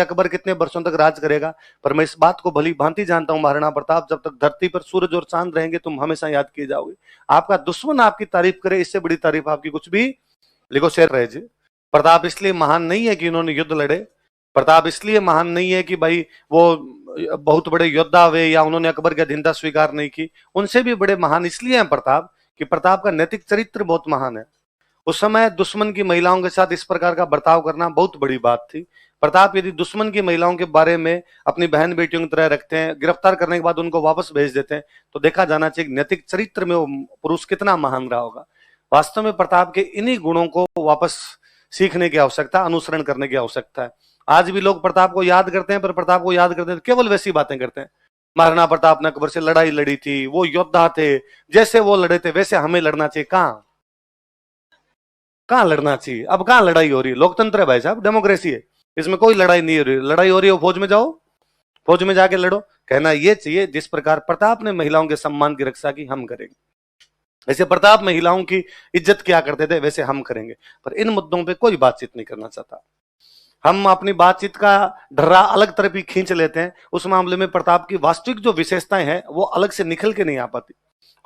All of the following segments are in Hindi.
अकबर कितने वर्षों तक राज करेगा, पर मैं इस बात को भली भांति जानता हूं महाराणा प्रताप, जब तक धरती पर सूरज और चांद रहेंगे तुम हमेशा याद किए जाओगे। आपका दुश्मन आपकी तारीफ करे, इससे बड़ी तारीफ आपकी कुछ भी। लिखो शेर रहे जी। प्रताप इसलिए महान नहीं है कि उन्होंने युद्ध लड़े, प्रताप इसलिए महान नहीं है कि भाई वो बहुत बड़े योद्धा हुए या उन्होंने अकबर की अधीनता स्वीकार नहीं की। उनसे भी बड़े महान इसलिए हैं प्रताप कि प्रताप का नैतिक चरित्र बहुत महान है। उस समय दुश्मन की महिलाओं के साथ इस प्रकार का बर्ताव करना बहुत बड़ी बात थी। प्रताप यदि दुश्मन की महिलाओं के बारे में अपनी बहन बेटियों की तरह रखते हैं, गिरफ्तार करने के बाद उनको वापस भेज देते हैं, तो देखा जाना चाहिए नैतिक चरित्र में वो पुरुष कितना महान रहा होगा। वास्तव में प्रताप के इन्हीं गुणों को वापस सीखने की आवश्यकता, अनुसरण करने की आवश्यकता है। आज भी लोग प्रताप को याद करते हैं, पर प्रताप को याद करते हैं केवल वैसी बातें करते हैं। महाराणा प्रताप ने अकबर से लड़ाई लड़ी थी, वो योद्धा थे, जैसे वो लड़े थे वैसे हमें लड़ना चाहिए। कहां लड़ना चाहिए? अब कहां लड़ाई हो रही है? लोकतंत्र है भाई साहब, डेमोक्रेसी है, इसमें कोई लड़ाई नहीं हो रही। लड़ाई हो रही है फौज में जाओ, फौज में जाके लड़ो। कहना यह चाहिए जिस प्रकार प्रताप ने महिलाओं के सम्मान की रक्षा की हम करेंगे, वैसे प्रताप महिलाओं की इज्जत किया करते थे वैसे हम करेंगे। पर इन मुद्दों पे कोई बातचीत नहीं करना चाहता। हम अपनी बातचीत का ढर्रा अलग तरफ ही खींच लेते हैं। उस मामले में प्रताप की वास्तविक जो विशेषताएं हैं वो अलग से निकल के नहीं आ पाती,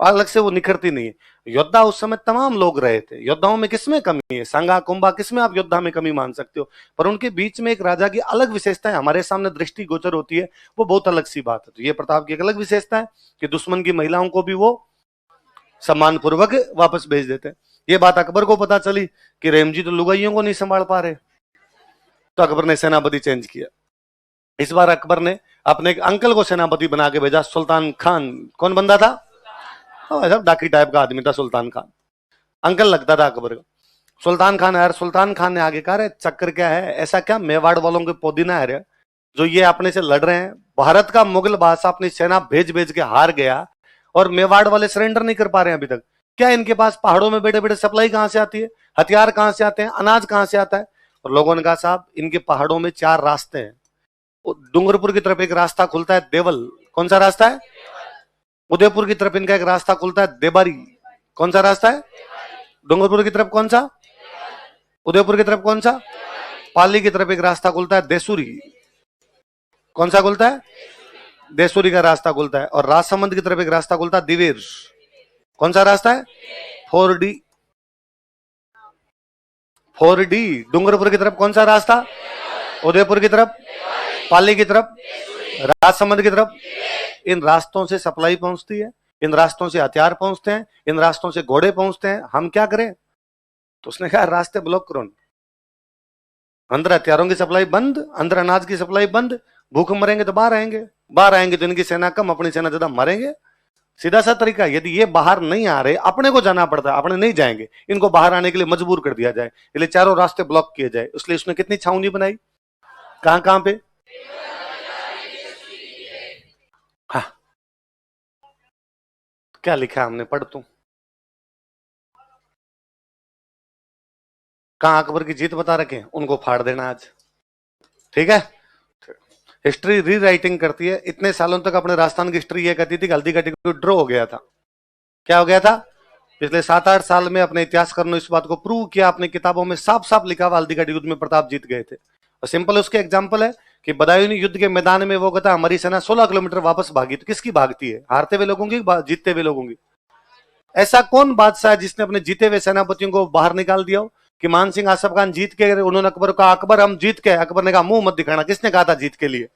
अलग से वो निखरती नहीं है। योद्धा उस समय तमाम लोग रहे थे, योद्धाओं में किसमें कमी है? सांगा कुंभा, किसमें आप योद्धा में कमी मान सकते हो? पर उनके बीच में एक राजा की अलग विशेषताएं हमारे सामने दृष्टि गोचर होती है, वो बहुत अलग सी बात है। तो ये प्रताप की एक अलग विशेषता है कि दुश्मन की महिलाओं को भी वो सम्मान पूर्वक वापस भेज देते हैं। ये बात अकबर को पता चली कि रेमजी तो लुगाइयों को नहीं संभाल पा रहे, तो अकबर ने सेनापति चेंज किया। इस बार अकबर ने अपने एक अंकल को सेनापति बना के भेजा, सुल्तान खान। कौन बंदा था? डाकी टाइप का आदमी था सुल्तान खान, अंकल लगता था अकबर का। सुल्तान खान यार, सुल्तान खान ने आगे कहा, चक्कर क्या है, ऐसा क्या मेवाड़ वालों के पोदीना है जो ये अपने से लड़ रहे हैं? भारत का मुगल बादशाह अपनी सेना भेज भेज के हार गया और मेवाड़ वाले सरेंडर नहीं कर पा रहे हैं अभी तक। क्या इनके पास पहाड़ों में बैठे बैठे सप्लाई कहां से आती है? हथियार कहां से आते हैं? अनाज कहां से आता है? और लोगों ने कहा साहब इनके पहाड़ों में 4 रास्ते हैं। डूंगरपुर की तरफ एक रास्ता खुलता है देवल, कौन सा रास्ता है? उदयपुर की तरफ इनका एक रास्ता खुलता है देबारी, कौन सा रास्ता है? डूंगरपुर की तरफ कौन सा? उदयपुर की तरफ कौन सा? पाली की तरफ एक रास्ता खुलता है देसूरी, कौन सा खुलता है? देसूरी का रास्ता खुलता है। और राजसमंद की तरफ एक रास्ता खुलता है दिवेर, कौन सा रास्ता है? 4D। डूंगरपुर की तरफ कौन सा रास्ता? उदयपुर की तरफ, पाली की तरफ, राजसमंद की तरफ। इन रास्तों से सप्लाई पहुंचती है, इन रास्तों से हथियार पहुंचते हैं, इन रास्तों से घोड़े पहुंचते हैं। हम क्या करें? तो उसने कहा रास्ते ब्लॉक करो, अंदर हथियारों की सप्लाई बंद, अंदर अनाज की सप्लाई बंद। भूखे मरेंगे तो बाहर आएंगे, बाहर आएंगे तो इनकी सेना कम, अपनी सेना ज्यादा, मरेंगे। सीधा सा तरीका। यदि ये बाहर नहीं आ रहे, अपने को जाना पड़ता है, अपने नहीं जाएंगे, इनको बाहर आने के लिए मजबूर कर दिया जाए, इसलिए चारों रास्ते ब्लॉक किए जाए। इसलिए उसने कितनी छावनी बनाई, कहां कहां पे? हाँ, क्या लिखा है हमने, पढ़ तू। कहां अकबर की जीत बता रखे, उनको फाड़ देना आज, ठीक है? हिस्ट्री री राइटिंग करती है। इतने सालों तक अपने राजस्थान की हिस्ट्री ये कहती थी कि हल्दी का टिकट ड्रॉ हो गया था। क्या हो गया था? पिछले 7-8 साल में अपने इतिहासकारों ने इस बात को प्रूव किया, अपनी किताबों में साफ साफ लिखा हुआ हल्दी का युद्ध में प्रताप जीत गए थे। और सिंपल उसके एग्जाम्पल है कि बदायूनी युद्ध के मैदान में वो कहता हमारी सेना 16 किलोमीटर वापस भागी। तो किसकी भागती है? हारते हुए लोगों की, जीतते हुए लोगों की? ऐसा कौन बादशाह है जिसने अपने जीते हुए सेनापतियों को बाहर निकाल दिया हो? कि मान सिंह आसफ खान जीत के, उन्होंने अकबर को कहा अकबर हम जीत के, अकबर ने कहा मुंह मत दिखाना, किसने कहा था जीत के लिए?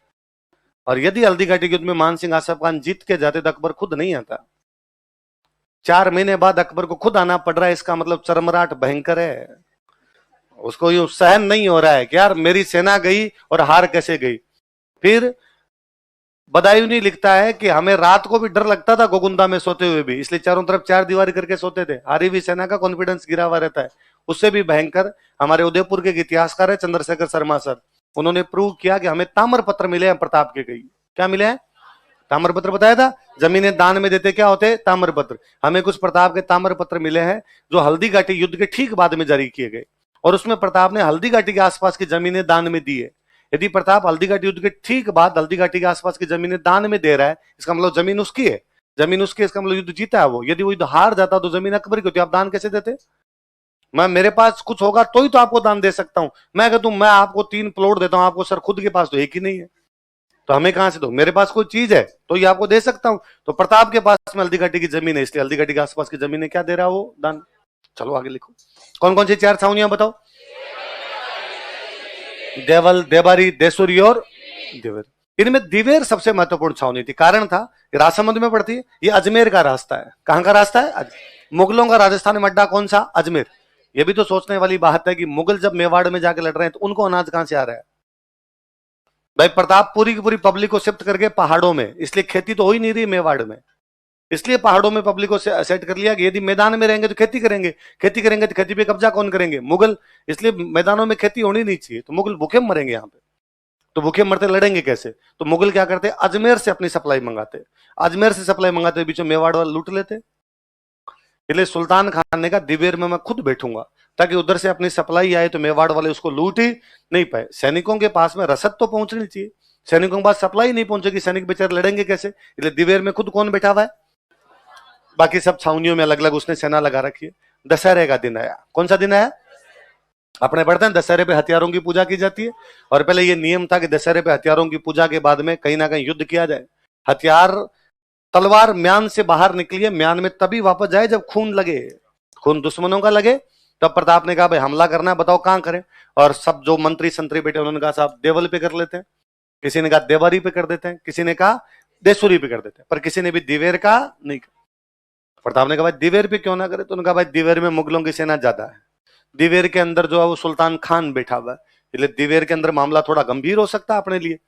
और यदि हल्दी घाटी युद्ध में मान सिंह आसफ खान जीत के जाते तो अकबर खुद नहीं आता। 4 महीने बाद अकबर को खुद आना पड़ रहा है, इसका मतलब चरमराट भयंकर है। उसको यूं सहन नहीं हो रहा है कि यार मेरी सेना गई और हार कैसे गई। फिर बदायूनी लिखता है कि हमें रात को भी डर लगता था गोगुंदा में सोते हुए भी, इसलिए चारों तरफ 4 दीवारी करके सोते थे। हारी हुई सेना का कॉन्फिडेंस गिरा हुआ रहता है। उससे भी भयंकर हमारे उदयपुर के इतिहासकार है चंद्रशेखर शर्मा सर, उन्होंने प्रूव किया कि हमें ताम्र पत्र मिले हैं प्रताप के। कई क्या मिले हैं? ताम्र पत्र बताया था, जमीनें दान में देते क्या होते? ताम्र पत्र। हमें कुछ प्रताप के ताम्र पत्र मिले हैं जो हल्दी घाटी युद्ध के ठीक बाद में जारी किए गए, और उसमें प्रताप ने हल्दी घाटी के आसपास की जमीनें दान में दी है। यदि प्रताप हल्दी घाटी युद्ध के ठीक बाद हल्दी घाटी के आसपास की जमीनें दान में दे रहा है, इसका मतलब जमीन उसकी है, जमीन उसकी, इसका मतलब युद्ध जीता है वो। यदि वो युद्ध हार जाता तो जमीन अकबर की होती, आप दान कैसे देते? मैं मेरे पास कुछ होगा तो ही तो आपको दान दे सकता हूं। मैं कहता हूं मैं आपको 3 प्लॉट देता हूं, आपको सर खुद के पास तो एक ही नहीं है, तो हमें कहां से दो? मेरे पास कोई चीज है तो ये आपको दे सकता हूं। तो प्रताप के पास में हल्दी घाटी की जमीन है, इसलिए हल्दी घाटी के आसपास की जमीन है, क्या दे रहा है वो? दान। चलो आगे लिखो, कौन कौन सी 4 छावनियां बताओ? देवल, देबारी, देसुरी और दिवेर। इनमें दिवेर सबसे महत्वपूर्ण छावनी थी। कारण था राजसमंद में पड़ती है, ये अजमेर का रास्ता है। कहां का रास्ता है? मुगलों का राजस्थान में अड्डा कौन सा? अजमेर। ये भी तो सोचने वाली बात है कि मुगल जब मेवाड़ में जाके लड़ रहे हैं तो उनको अनाज कहां से आ रहा है? भाई प्रताप पूरी की पूरी पब्लिक को शिफ्ट करके पहाड़ों में, इसलिए खेती तो हो ही नहीं रही मेवाड़ में, इसलिए पहाड़ों में पब्लिक को सेट कर लिया कि यदि मैदान में रहेंगे तो खेती करेंगे, खेती करेंगे तो खेती पे कब्जा कौन करेंगे? मुगल। इसलिए मैदानों में खेती होनी नहीं चाहिए, तो मुगल भूखे मरेंगे यहाँ पे। तो भूखे मरते लड़ेंगे कैसे? तो मुगल क्या करते? अजमेर से अपनी सप्लाई मंगाते, अजमेर से सप्लाई मंगाते, बीच में मेवाड़ वाले लूट लेते। इसलिए सुल्तान खान ने कहा दिवेर में मैं खुद बैठूंगा, ताकि उधर से अपनी सप्लाई आए तो मेवाड़ वाले उसको लूट ही नहीं पाए। सैनिकों के पास में रसद तो पहुंचनी चाहिए, सैनिकों के पास सप्लाई नहीं पहुंचेगी, सैनिक बेचारे लड़ेंगे कैसे? इसलिए दिवेर में खुद कौन बैठा हुआ है? बाकी सब छावनियों में अलग अलग उसने सेना लगा रखी है। दशहरे का दिन आया, कौन सा दिन आया? अपने पढ़ते हैं दशहरे पे हथियारों की पूजा की जाती है, और पहले ये नियम था कि दशहरे पे हथियारों की पूजा के बाद में कहीं ना कहीं युद्ध किया जाए। हथियार, तलवार म्यान से बाहर निकली है, म्यान में तभी वापस जाए जब खून लगे, खून दुश्मनों का लगे। तब प्रताप ने कहा भाई हमला करना है, बताओ कहां करें? और सब जो मंत्री संतरी बेटे उन्होंने कहा साहब देवल पे कर लेते हैं, किसी ने कहा देवारी पे कर देते हैं, किसी ने कहा देसुरी पे कर देते हैं, पर किसी ने भी दिवेर का नहीं कहा। प्रताप ने कहा भाई दिवेर पे क्यों ना करे? तो उन्होंने कहा भाई दिवेर में मुगलों की सेना ज्यादा है, दिवेर के अंदर जो है वो सुल्तान खान बैठा हुआ है, इसलिए दिवेर के अंदर मामला थोड़ा गंभीर हो सकता है अपने लिए।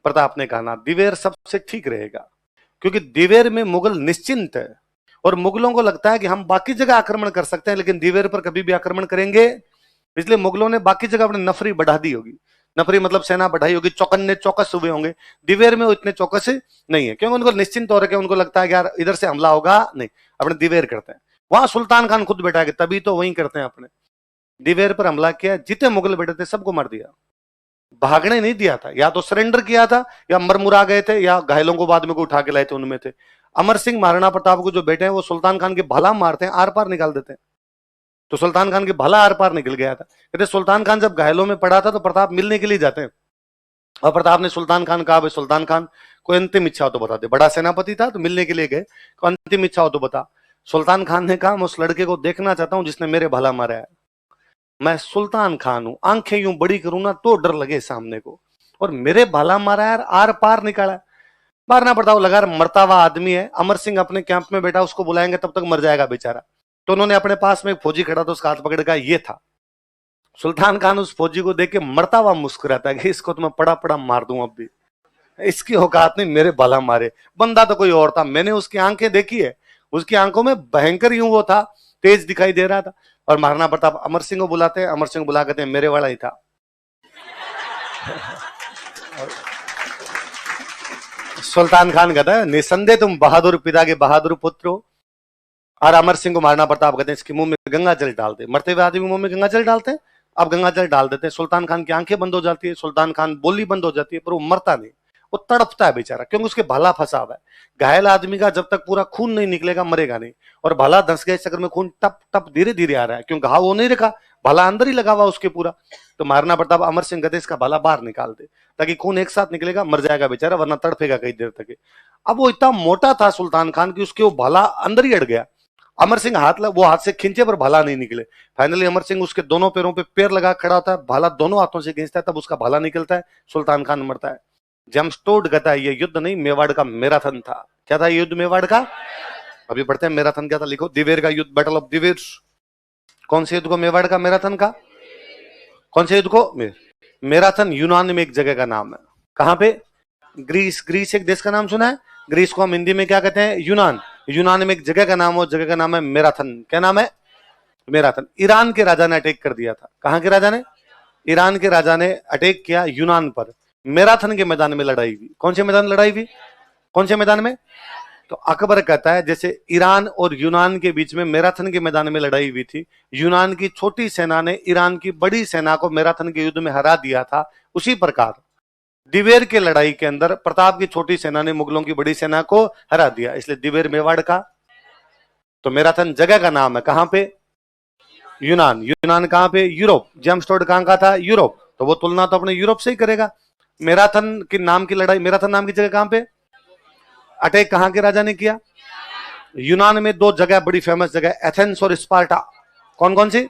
प्रताप ने कहा ना दिवेर सबसे ठीक रहेगा, क्योंकि दिवेर में मुगल निश्चिंत है, और मुगलों को लगता है कि हम बाकी जगह आक्रमण कर सकते हैं लेकिन दिवेर पर कभी भी आक्रमण करेंगे। इसलिए मुगलों ने बाकी जगह अपनी नफरी बढ़ा दी होगी, नफरी मतलब सेना बढ़ाई होगी, चौकन्ने चौकस हुए होंगे। दिवेर में वो इतने चौकस नहीं है, क्योंकि उनको निश्चिंत हो रहा है, उनको लगता है कि यार इधर से हमला होगा नहीं, अपने दिवेर करते हैं। वहां सुल्तान खान खुद बैठा है, तभी तो वहीं करते हैं अपने। दिवेर पर हमला किया, जितने मुगल बैठे थे सबको मार दिया, भागने नहीं दिया था, या तो सरेंडर किया था या मरमुरा गए थे, या घायलों को बाद में को उठा के लाए थे, उनमें थे। अमर सिंह महाराणा प्रताप को जो बेटे हैं वो सुल्तान खान के भला मारते हैं, आर पार निकाल देते हैं। तो सुल्तान खान के भला आर पार निकल गया था। कहते सुल्तान खान जब घायलों में पड़ा था तो प्रताप मिलने के लिए जाते हैं, और प्रताप ने सुल्तान खान कहा भाई सुल्तान खान कोई अंतिम इच्छा हो तो बता दे। बड़ा सेनापति था तो मिलने के लिए गए, तो अंतिम इच्छा हो तो बता। सुल्तान खान ने कहा मैं उस लड़के को देखना चाहता हूं जिसने मेरे भला मारा है। मैं सुल्तान खान हूं, आंखें यूं बड़ी करूं ना तो डर लगे सामने को, और मेरे भला मारा यार, आर पार निकाला। मारना पड़ता, लगा मरता हुआ आदमी है, अमर सिंह अपने कैंप में बैठा, उसको बुलाएंगे तब तक मर जाएगा बेचारा। तो उन्होंने अपने पास में एक फौजी खड़ा था, उसका हाथ पकड़ का ये था। सुल्तान खान उस फौजी को देख के मरता हुआ मुस्कुराता है कि इसको तो मैं पड़ा पड़ा मार दूं, अब भी इसकी औकात नहीं मेरे भला मारे। बंदा तो कोई और था, मैंने उसकी आंखें देखी है, उसकी आंखों में भयंकर यूं वो था, तेज दिखाई दे रहा था। और महाराणा प्रताप अमर सिंह को बुलाते हैं, अमर सिंह को बुला कहते हैं मेरे वाला ही था। सुल्तान खान कहता है निसंदेह तुम बहादुर पिता के बहादुर पुत्र हो। और अमर सिंह को महाराणा प्रताप कहते हैं इसके मुंह में गंगा जल डालते, मरते हुए आदमी मुंह में गंगा जल डालते हैं, अब गंगा जल डाल देते हैं। सुल्तान खान की आंखें बंद हो जाती है, सुल्तान खान बोली बंद हो जाती है, पर वो मरता नहीं, वो तड़पता है बेचारा, क्योंकि उसके भाला फंसा हुआ है। घायल आदमी का जब तक पूरा खून नहीं निकलेगा मरेगा नहीं, और भाला धंस गए चक्कर में खून टप टप धीरे धीरे आ रहा है, क्योंकि घाव वो नहीं रखा, भाला अंदर ही लगा हुआ उसके पूरा। तो महाराणा प्रताप अमर सिंह कहते इसका भाला बाहर निकाल दे, ताकि खून एक साथ निकलेगा, मर जाएगा बेचारा, वरना तड़पेगा कई देर तक। अब वो इतना मोटा था सुल्तान खान की उसके वो भाला अंदर ही अड़ गया। अमर सिंह वो हाथ से खींचे पर भाला नहीं निकले। फाइनली अमर सिंह उसके दोनों पैरों पे पैर लगा खड़ा होता है, भाला दोनों हाथों से खींचता है, तब उसका भाला निकलता है, सुल्तान खान मरता है। जेम्स टोड कहता है ये युद्ध नहीं मेवाड़ का मैराथन था। क्या था युद्ध मेवाड़ का? अभी पढ़ते हैं मैराथन क्या था, लिखो दिवेर का युद्ध, बैटल ऑफ दिवेर। कौन से युद्ध को? मेवाड़ का मैराथन का। कौन से युद्ध को? मैराथन यूनान में एक जगह का नाम है। कहां पे? ग्रीस। ग्रीस एक देश का नाम सुना है? ग्रीस को हम हिंदी में क्या कहते हैं? यूनान। यूनान में एक जगह का नाम हो, जगह का नाम है मैराथन। क्या नाम है? मैराथन। ईरान के राजा ने अटैक कर दिया था। कहां के राजा ने? ईरान के राजा ने अटैक किया यूनान पर। मैराथन के मैदान में लड़ाई हुई। कौन से मैदान लड़ाई हुई? कौन से मैदान में? तो अकबर कहता है जैसे ईरान और यूनान के बीच में मैराथन के मैदान में लड़ाई हुई थी, यूनान की छोटी सेना ने ईरान की बड़ी सेना को मैराथन के युद्ध में हरा दिया था, उसी प्रकार दिवेर के लड़ाई के अंदर प्रताप की छोटी सेना ने मुगलों की बड़ी सेना को हरा दिया, इसलिए दिवेर मेवाड़ का। तो मैराथन जगह का नाम है, कहां पे? यूनान। यूनान कहां पे? यूरोप। जेम्स टोड कहां का था? यूरोप। तो वो तुलना तो अपने यूरोप से ही करेगा। मैराथन की नाम की लड़ाई, मैराथन नाम की जगह कहां पे अटैक कहां के राजा ने किया? यूनान में दो जगह बड़ी फेमस जगह, एथेंस और स्पार्टा। कौन कौन सी?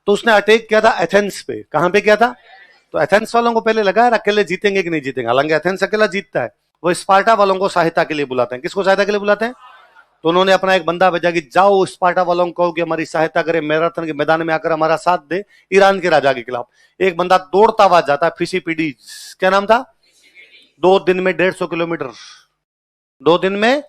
तो उसने अटैक किया था एथेंस पे। कहां पे किया था? तो एथेंस वालों को पहले लगा यार अकेले जीतेंगे कि नहीं जीतेंगे, हालांकि एथेंस अकेला जीतता है। वो स्पार्टा वालों को सहायता के लिए बुलाते हैं। किसको सहायता के लिए बुलाते हैं? तो उन्होंने अपना एक बंदा भेजा कि जाओ स्पार्टा वालों को कहो कि हमारी सहायता करे, मैराथन के मैदान में आकर हमारा साथ दे ईरान के राजा के खिलाफ। एक बंदा दौड़ता हुआ जाता है, फिसीपीडी, क्या नाम था? 2 दिन में 150 किलोमीटर, 2 दिन में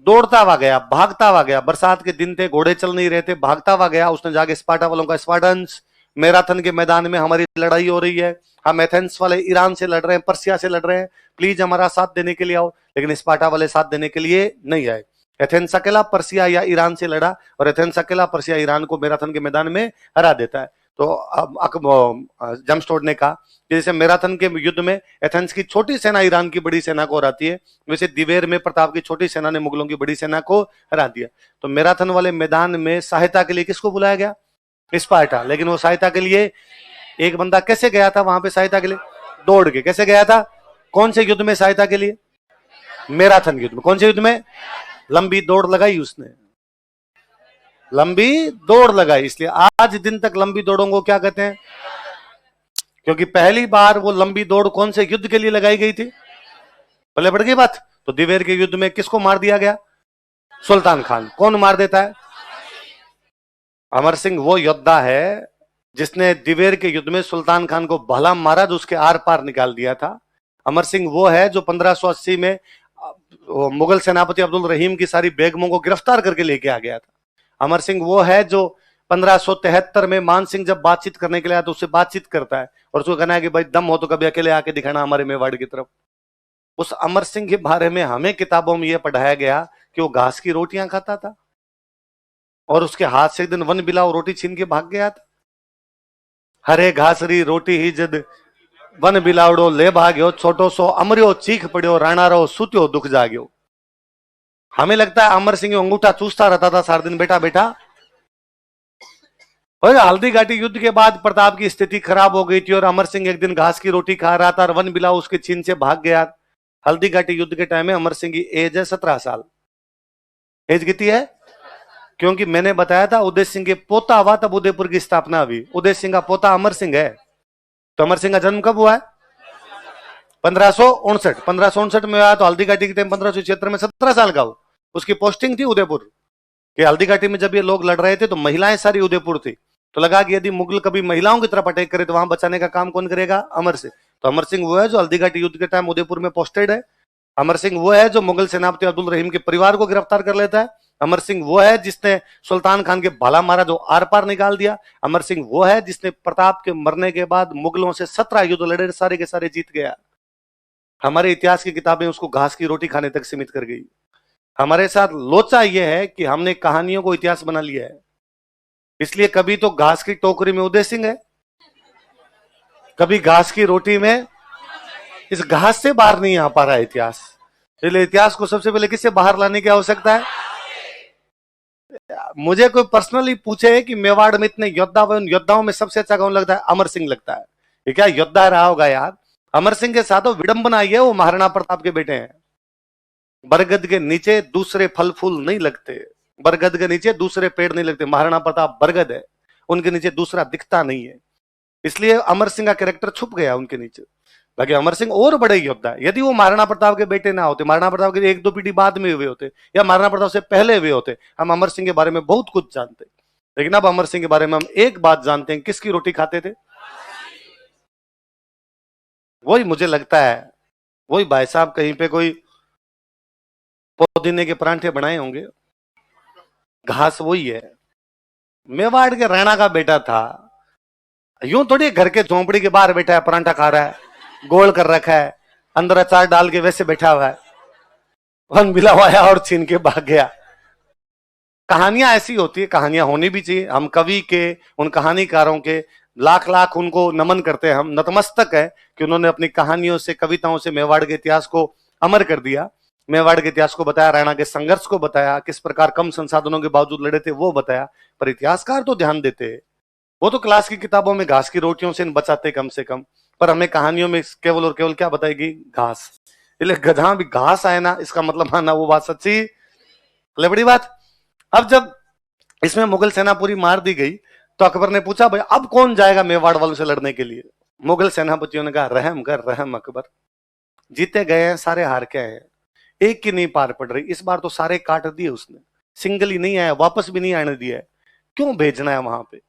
दौड़ता हुआ गया, भागता हुआ गया। बरसात के दिन थे, घोड़े चल नहीं रहे थे, भागता हुआ गया। उसने जाके स्पार्टा वालों का, स्पार्टन्स मैराथन के मैदान में हमारी लड़ाई हो रही है, हम एथेंस वाले ईरान से लड़ रहे हैं, पर्सिया से लड़ रहे हैं, प्लीज हमारा साथ देने के लिए आओ। लेकिन स्पार्टा वाले साथ देने के लिए नहीं आए। एथेंस अकेला पर्सिया या ईरान से लड़ा और एथेंस अकेला पर्सिया ईरान को मैराथन के मैदान में हरा देता है। तो अब जेम्स टोड ने कहा जैसे मैराथन के युद्ध में एथेंस की छोटी सेना ईरान की बड़ी सेना को हराती है, वैसे दिवेर में प्रताप की छोटी सेना ने मुगलों की बड़ी सेना को हरा दिया। तो मैराथन वाले मैदान में सहायता के लिए किसको बुलाया गया? स्पार्टा। लेकिन वो सहायता के लिए एक बंदा कैसे गया था वहां पे सहायता के लिए? दौड़ के। कैसे गया था? कौन से युद्ध में सहायता के लिए? मैराथन युद्ध में। कौन से युद्ध में? लंबी दौड़ लगाई उसने, लंबी दौड़ लगाई। इसलिए आज दिन तक लंबी दौड़ों को क्या कहते हैं? क्योंकि पहली बार वो लंबी दौड़ कौन से युद्ध के लिए लगाई गई थी? पहले बढ़ गई बात। तो दिवेर के युद्ध में किसको मार दिया गया? सुल्तान खान। कौन मार देता है? अमर सिंह वो योद्धा है जिसने दिवेर के युद्ध में सुल्तान खान को भला मारा, जो उसके आर पार निकाल दिया था। अमर सिंह वो है जो 1580 में मुगल सेनापति अब्दुल रहीम की सारी बेगमों को गिरफ्तार करके लेके आ गया था। अमर सिंह वो है जो 1573 में मान सिंह जब बातचीत करने के लिए आया तो उससे बातचीत करता है और उसको कहना है कि भाई दम हो तो कभी अकेले आके दिखाना हमारे मेवाड़ की तरफ। उस अमर सिंह के बारे में हमें किताबों में यह पढ़ाया गया कि वो घास की रोटियां खाता था और उसके हाथ से एक दिन वन बिलाव रोटी छीन के भाग गया था। हरे घासरी रोटी ही जद वन बिलावड़ो ले भाग्यो, छोटो सो अमरियो चीख पड़ियो, राणारो सुत्यो दुख जाग्यो। हमें लगता है अमर सिंह अंगूठा चूसता रहता था सारा दिन बैठा बैठा। और हल्दी घाटी युद्ध के बाद प्रताप की स्थिति खराब हो गई थी और अमर सिंह एक दिन घास की रोटी खा रहा था और वन बिलाव उसके छीन से भाग गया। हल्दी घाटी युद्ध के टाइम में अमर सिंह की एज है 17 साल। एज कितनी है? क्योंकि मैंने बताया था उदय सिंह के पोता हुआ तब उदयपुर की स्थापना हुई। उदय सिंह का पोता अमर सिंह है। तो अमर सिंह का जन्म कब हुआ है? 1559। 1559 में आया तो हल्दी घाटी के टाइम 1576 में 17 साल का हो। उसकी पोस्टिंग थी उदयपुर कि हल्दी घाटी में जब ये लोग लड़ रहे थे तो महिलाएं सारी उदयपुर थी। तो लगा कि यदि मुगल कभी महिलाओं की तरफ अटैक करे तो वहां बचाने का काम कौन करेगा? अमर सिंह। तो अमर सिंह वो है जो हल्दी घाटी युद्ध के टाइम उदयपुर में पोस्टेड है। अमर सिंह वो है जो मुगल सेनापति अब्दुल रहीम के परिवार को गिरफ्तार कर लेता है। अमर सिंह वो है जिसने सुल्तान खान के भाला मारा, जो आर पार निकाल दिया। अमर सिंह वो है जिसने प्रताप के मरने के बाद मुगलों से 17 युद्ध लड़े, सारे के सारे जीत गया। हमारे इतिहास की किताबें उसको घास की रोटी खाने तक सीमित कर गई। हमारे साथ लोचा यह है कि हमने कहानियों को इतिहास बना लिया है। इसलिए कभी तो घास की टोकरी में उदय सिंह है, कभी घास की रोटी में। इस घास से बाहर नहीं आ पा रहा है इतिहास। इसलिए इतिहास को सबसे पहले किससे बाहर लाने की आवश्यकता है? मुझे कोई पर्सनली पूछे कि मेवाड़ में इतने योद्धा हुए, उन योद्धाओं में सबसे अच्छा कौन लगता है? अमर सिंह लगता है। ये क्या योद्धा रहा होगा यार। अमर सिंह के साथ विडंबना ये, वो महाराणा प्रताप के बेटे हैं। बरगद के नीचे दूसरे फल फूल नहीं लगते, बरगद के नीचे दूसरे पेड़ नहीं लगते। महाराणा प्रताप बरगद है, उनके नीचे दूसरा दिखता नहीं है। इसलिए अमर सिंह का कैरेक्टर छुप गया उनके नीचे। बाकी अमर सिंह और बड़े योद्धा है। यदि वो महाराणा प्रताप के बेटे ना होते, महाराणा प्रताप के 1-2 पीढ़ी बाद में हुए होते या महाराणा प्रताप से पहले हुए होते, हम अमर सिंह के बारे में बहुत कुछ जानते। लेकिन अब अमर सिंह के बारे में हम एक बात जानते हैं, किसकी रोटी खाते थे? वही मुझे लगता है, वही भाई साहब कहीं पे कोई पुदीने के परांठे बनाए होंगे, घास वही है। मेवाड़ के राणा का बेटा था। यूं थोड़ी घर के झोंपड़ी के बाहर बैठा है, परांठा खा रहा है, गोल कर रखा है, अंदर अचार डाल के वैसे बैठा हुआ है, वन बिलावाया और छीन के भाग गया। कहानियां ऐसी होती है, कहानियां होनी भी चाहिए। हम कवि के, उन कहानीकारों के लाख लाख उनको नमन करते हैं, हम नतमस्तक है कि उन्होंने अपनी कहानियों से, कविताओं से मेवाड़ के इतिहास को अमर कर दिया। मेवाड़ के इतिहास को बताया, राणा के संघर्ष को बताया, किस प्रकार कम संसाधनों के बावजूद लड़े थे वो बताया। पर इतिहासकार तो ध्यान देते, वो तो क्लास की किताबों में घास की रोटियों से बचाते कम से कम, पर हमें कहानियों में केवल और केवल क्या बताएगी? घास। इसलिए गधा भी घास आए ना, इसका मतलब माना वो बात सच्ची, बड़ी बात। अब जब इसमें मुगल सेना पूरी मार दी गई तो अकबर ने पूछा, भाई अब कौन जाएगा मेवाड़ वालों से लड़ने के लिए? मुगल सेनापतियों ने कहा, रहम कर रहम अकबर, जीते गए हैं, सारे हार के आए हैं, एक की नहीं पार पड़ रही, इस बार तो सारे काट दिए उसने, सिंगल ही नहीं आया, वापस भी नहीं आने दिया है, क्यों भेजना है वहां पे?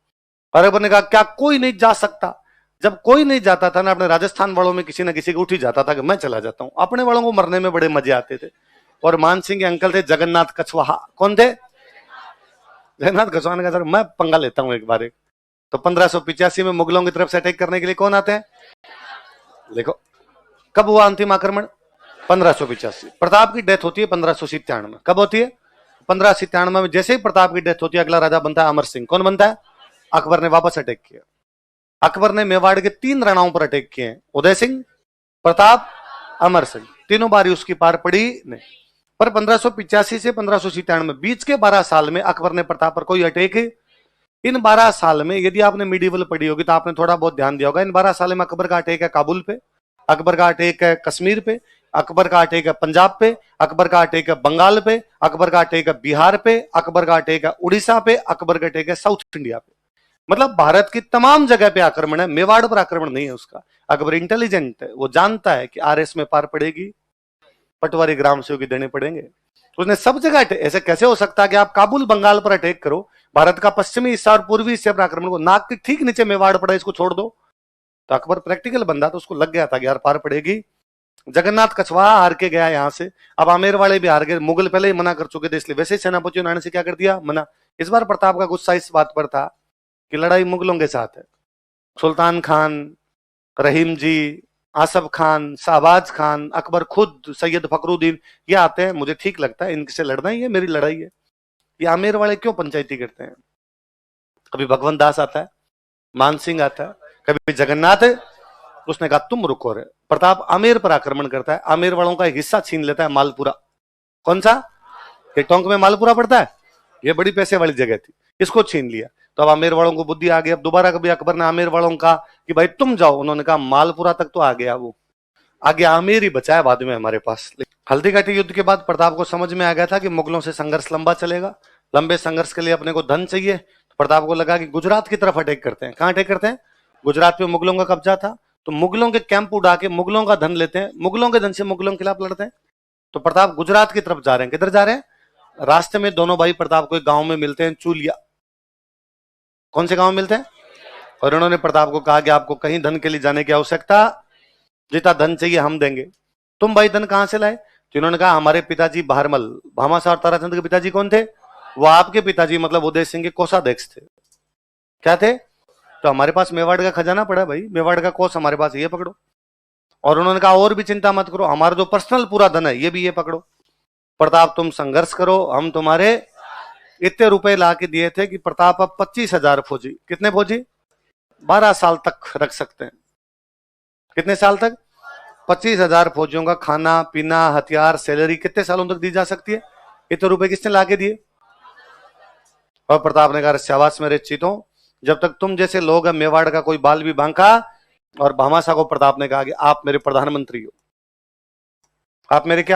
और अकबर ने कहा, क्या कोई नहीं जा सकता? जब कोई नहीं जाता था ना, अपने राजस्थान वालों में किसी ना किसी को उठ ही जाता था कि मैं चला जाता हूं। अपने वालों को मरने में बड़े मजे आते थे। और मान सिंह के अंकल थे जगन्नाथ कछवाहा। कौन थे? जगन्नाथ कछवाहा ने कहा, सर मैं पंगा लेता हूं एक बार। एक तो 1585 में मुगलों की तरफ से अटैक करने के लिए कौन आते हैं? देखो कब हुआ अंतिम आक्रमण? 1585। प्रताप की डेथ होती है 1597 में। कब होती है? 1597 में। जैसे ही प्रताप की डेथ होती है, अगला राजा बनता है अमर सिंह। कौन बनता है? अकबर ने वापस अटैक किया। अकबर ने मेवाड़ के 3 राणाओं पर अटैक किए हैं, उदय सिंह, प्रताप, अमर सिंह। तीनों बारी उसकी पार पड़ी नहीं। पर 1585 से 1597 में बीच के 12 साल में अकबर ने प्रताप पर कोई अटैक, इन 12 साल में यदि आपने मीडिएवल पढ़ी होगी तो आपने थोड़ा बहुत ध्यान दिया होगा, इन 12 साल में अकबर का अटैक है काबुल पे, अकबर का अटैक है कश्मीर पे, अकबर का अटैक है पंजाब पे, अकबर का अटैक है बंगाल पे, अकबर का अटैक है बिहार पे, अकबर का अटैक है उड़ीसा पे, अकबर का अटैक है साउथ इंडिया पे। मतलब भारत की तमाम जगह पे आक्रमण है, मेवाड़ पर आक्रमण नहीं है उसका। अकबर इंटेलिजेंट है, वो जानता है कि आरएस में पार पड़ेगी, पटवारी ग्राम सेवक देने पड़ेंगे। उसने सब जगह, ऐसे कैसे हो सकता है कि आप काबुल बंगाल पर अटैक करो, भारत का पश्चिमी हिस्सा और पूर्वी हिस्से पर आक्रमण को, नाक के ठीक नीचे मेवाड़ पड़ा, इसको छोड़ दो। तो अकबर प्रैक्टिकल बंदा, तो उसको लग गया था कि यार पार पड़ेगी। जगन्नाथ कछवाहा हार के गया यहां से, अब आमेर वाले भी हार गए, मुगल पहले ही मना कर चुके थे, इसलिए वैसे ही सेनापतियों ने आने से क्या कर दिया? मना। इस बार प्रताप का गुस्सा इस बात पर था कि लड़ाई मुगलों के साथ है। सुल्तान खान, रहीम जी, आसफ खान, शाहबाज खान, अकबर खुद, सैयद फखरुद्दीन, ये आते हैं, मुझे ठीक लगता है इनसे लड़ना ही है, मेरी लड़ाई है। ये आमेर वाले क्यों पंचायती करते हैं? कभी भगवंत दास आता है, मान सिंह आता है, कभी जगन्नाथ है। उसने कहा तुम रुको रे। प्रताप आमेर पर आक्रमण करता है, आमेर वालों का एक हिस्सा छीन लेता है, मालपुरा। कौन सा? ये टोंक में मालपुरा पड़ता है, ये बड़ी पैसे वाली जगह थी, इसको छीन लिया। तो अब आमेर वालों को बुद्धि आ गई। अब दोबारा कभी अकबर ने आमेर वालों का कि भाई तुम जाओ, उन्होंने कहा मालपुरा तक तो आ गया, वो आगे आमेर ही बचा है बाद में हमारे पास। हल्दी घाटी युद्ध के बाद प्रताप को समझ में आ गया था कि मुगलों से संघर्ष लंबा चलेगा, लंबे संघर्ष के लिए अपने को धन चाहिए। तो प्रताप को लगा कि गुजरात की तरफ अटैक करते हैं। कहां अटैक करते हैं? गुजरात पे मुगलों का कब्जा था, तो मुगलों के कैंप उड़ा के मुगलों का धन लेते हैं, मुगलों के धन से मुगलों के खिलाफ लड़ते हैं। तो प्रताप गुजरात की तरफ जा रहे हैं। किधर जा रहे हैं? रास्ते में दोनों भाई प्रताप को एक गांव में मिलते हैं, चूलिया। कौन से गांव में मिलते हैं? और उन्होंने प्रताप को कहा कि आपको कहीं धन के लिए जाने की आवश्यकता, जितना धन चाहिए हम देंगे। तुम भाई धन कहां से लाए? तो इन्होंने कहा हमारे पिताजी बहारमल, भामाशाह और ताराचंद के पिताजी कौन थे? वो आपके पिताजी मतलब उदय सिंह के कोषाध्यक्ष थे। क्या थे? तो हमारे पास मेवाड़ का खजाना पड़ा भाई, मेवाड़ का कोष हमारे पास, ये पकड़ो। और उन्होंने कहा और भी चिंता मत करो, हमारा जो पर्सनल पूरा धन है ये भी ये पकड़ो। प्रताप तुम संघर्ष करो, हम तुम्हारे इतने रुपए ला के दिए थे कि प्रताप अब 25,000 फौजी, कितने फौजी? 12 साल तक रख सकते हैं। कितने साल तक? 25,000 फौजियों का खाना पीना हथियार सैलरी कितने सालों तक दी जा सकती है? इतने रुपए किसने ला के दिए? और प्रताप ने कहा शाबाश मेरे चीतों, जब तक तुम जैसे लोग हैं मेवाड़ का कोई बाल भी बांका। और भामाशाह को प्रताप ने कहा कि आप मेरे प्रधानमंत्री हो, आप मेरे क्या